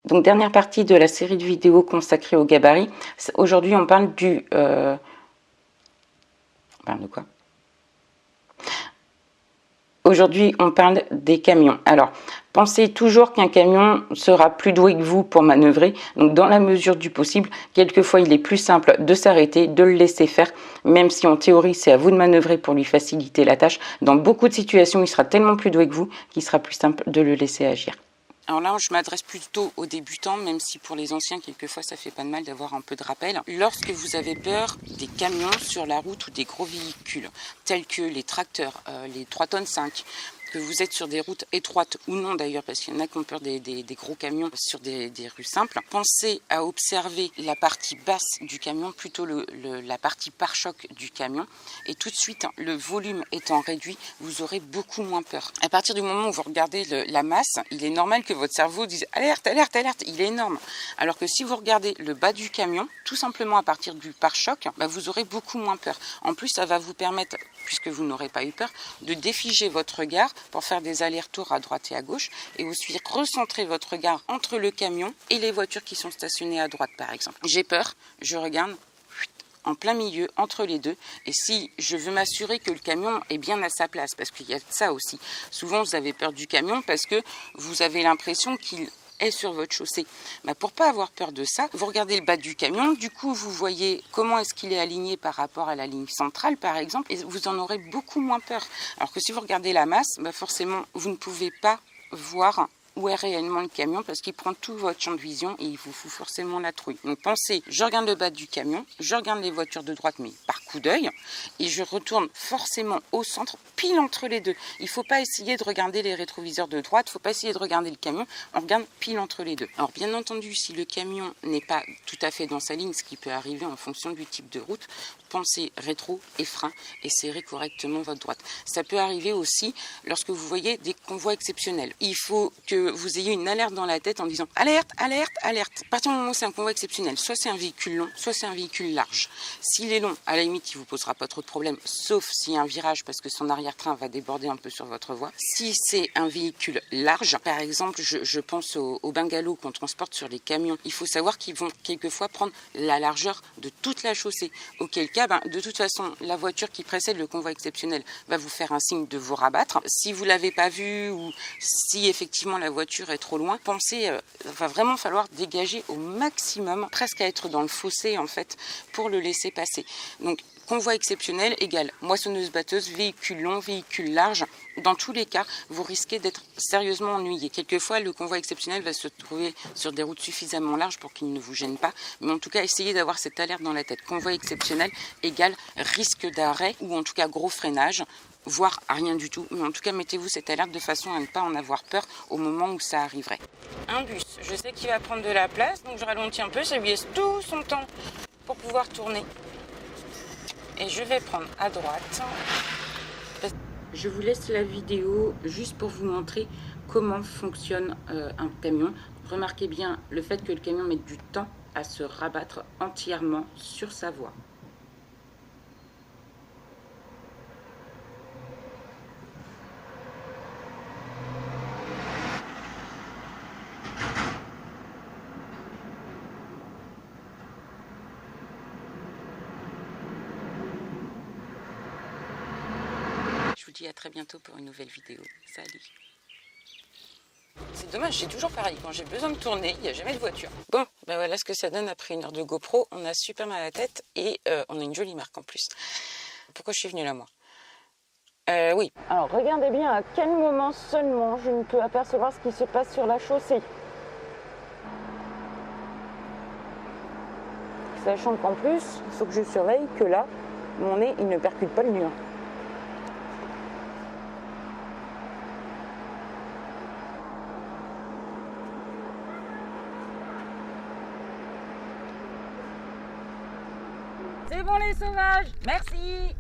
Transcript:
Donc dernière partie de la série de vidéos consacrée au gabarit. Aujourd'hui on parle du... On parle de quoi? Aujourd'hui on parle des camions. Alors pensez toujours qu'un camion sera plus doué que vous pour manœuvrer. Donc dans la mesure du possible, quelquefois il est plus simple de s'arrêter, de le laisser faire. Même si en théorie c'est à vous de manœuvrer pour lui faciliter la tâche. Dans beaucoup de situations il sera tellement plus doué que vous qu'il sera plus simple de le laisser agir. Alors là, je m'adresse plutôt aux débutants, même si pour les anciens, quelquefois, ça fait pas de mal d'avoir un peu de rappel. Lorsque vous avez peur des camions sur la route ou des gros véhicules, tels que les tracteurs, les 3 tonnes 5, que vous êtes sur des routes étroites ou non d'ailleurs, parce qu'il y en a qui ont peur des gros camions sur des rues simples, pensez à observer la partie basse du camion, plutôt la partie pare-choc du camion, et tout de suite, le volume étant réduit, vous aurez beaucoup moins peur. À partir du moment où vous regardez la masse, il est normal que votre cerveau dise « alerte, alerte, alerte », il est énorme. Alors que si vous regardez le bas du camion, tout simplement à partir du pare-choc, vous aurez beaucoup moins peur. En plus, ça va vous permettre, puisque vous n'aurez pas eu peur, de défiger votre regard pour faire des allers-retours à droite et à gauche, et aussi recentrer votre regard entre le camion et les voitures qui sont stationnées à droite, par exemple. J'ai peur, je regarde en plein milieu, entre les deux, et si je veux m'assurer que le camion est bien à sa place, parce qu'il y a ça aussi. Souvent, vous avez peur du camion parce que vous avez l'impression qu'il est sur votre chaussée. Pour pas avoir peur de ça, vous regardez le bas du camion, du coup vous voyez comment est-ce qu'il est aligné par rapport à la ligne centrale par exemple, et vous en aurez beaucoup moins peur. Alors que si vous regardez la masse, forcément vous ne pouvez pas voir où est réellement le camion parce qu'il prend tout votre champ de vision et il vous fout forcément la trouille. Donc pensez, je regarde le bas du camion, je regarde les voitures de droite mais par coup d'œil et je retourne forcément au centre, pile entre les deux. Il ne faut pas essayer de regarder les rétroviseurs de droite, il ne faut pas essayer de regarder le camion, on regarde pile entre les deux. Alors bien entendu, si le camion n'est pas tout à fait dans sa ligne, ce qui peut arriver en fonction du type de route, pensez rétro et frein et serrez correctement votre droite. Ça peut arriver aussi lorsque vous voyez des convois exceptionnels. Il faut que vous ayez une alerte dans la tête en disant alerte, alerte, alerte. À partir du moment où c'est un convoi exceptionnel, soit c'est un véhicule long, soit c'est un véhicule large. S'il est long, à la limite, il ne vous posera pas trop de problèmes, sauf s'il y a un virage parce que son arrière-train va déborder un peu sur votre voie. Si c'est un véhicule large, par exemple, je pense aux bungalows qu'on transporte sur les camions, il faut savoir qu'ils vont quelquefois prendre la largeur de toute la chaussée. Auquel cas, de toute façon, la voiture qui précède le convoi exceptionnel va vous faire un signe de vous rabattre. Si vous ne l'avez pas vu ou si effectivement la voiture est trop loin, pensez, va vraiment falloir dégager au maximum, presque à être dans le fossé en fait, pour le laisser passer. Donc, convoi exceptionnel égale moissonneuse-batteuse, véhicule long, véhicule large. Dans tous les cas, vous risquez d'être sérieusement ennuyé. Quelquefois, le convoi exceptionnel va se trouver sur des routes suffisamment larges pour qu'il ne vous gêne pas. Mais en tout cas, essayez d'avoir cette alerte dans la tête. Convoi exceptionnel égale risque d'arrêt ou en tout cas gros freinage, voire rien du tout. Mais en tout cas, mettez-vous cette alerte de façon à ne pas en avoir peur au moment où ça arriverait. Un bus, je sais qu'il va prendre de la place, donc je ralentis un peu, ça lui laisse tout son temps pour pouvoir tourner. Et je vais prendre à droite. Je vous laisse la vidéo juste pour vous montrer comment fonctionne un camion. Remarquez bien le fait que le camion mette du temps à se rabattre entièrement sur sa voie. Je vous dis à très bientôt pour une nouvelle vidéo. Salut! C'est dommage, c'est toujours pareil. Quand j'ai besoin de tourner, il n'y a jamais de voiture. Bon, voilà ce que ça donne après une heure de GoPro. On a super mal à la tête et on a une jolie marque en plus. Pourquoi je suis venue là, moi? Oui. Alors, regardez bien à quel moment seulement je ne peux apercevoir ce qui se passe sur la chaussée. Sachant qu'en plus, il faut que je surveille que là, mon nez, il ne percute pas le mur. C'est bon les sauvages, merci.